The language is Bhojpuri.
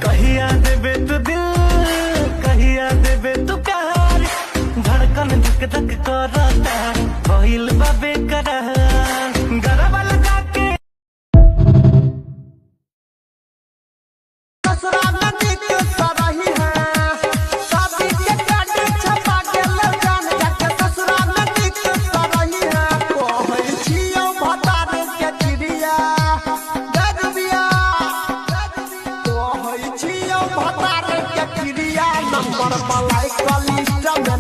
कहिया देबे तू दिल, कहिया देबे तू प्यार, धड़कन धक धक करता भइल बा बेकरार। गरबा लगा के ससुरा नदी के सरही है, शादी के कार्ड छपा के ले जान जाके ससुरा नदी के सरही है। कहै छियौ भतार के चिड़िया गजबिया, कहै छियौ भतार के चिड़िया नंबर मलाई कलिस्ट में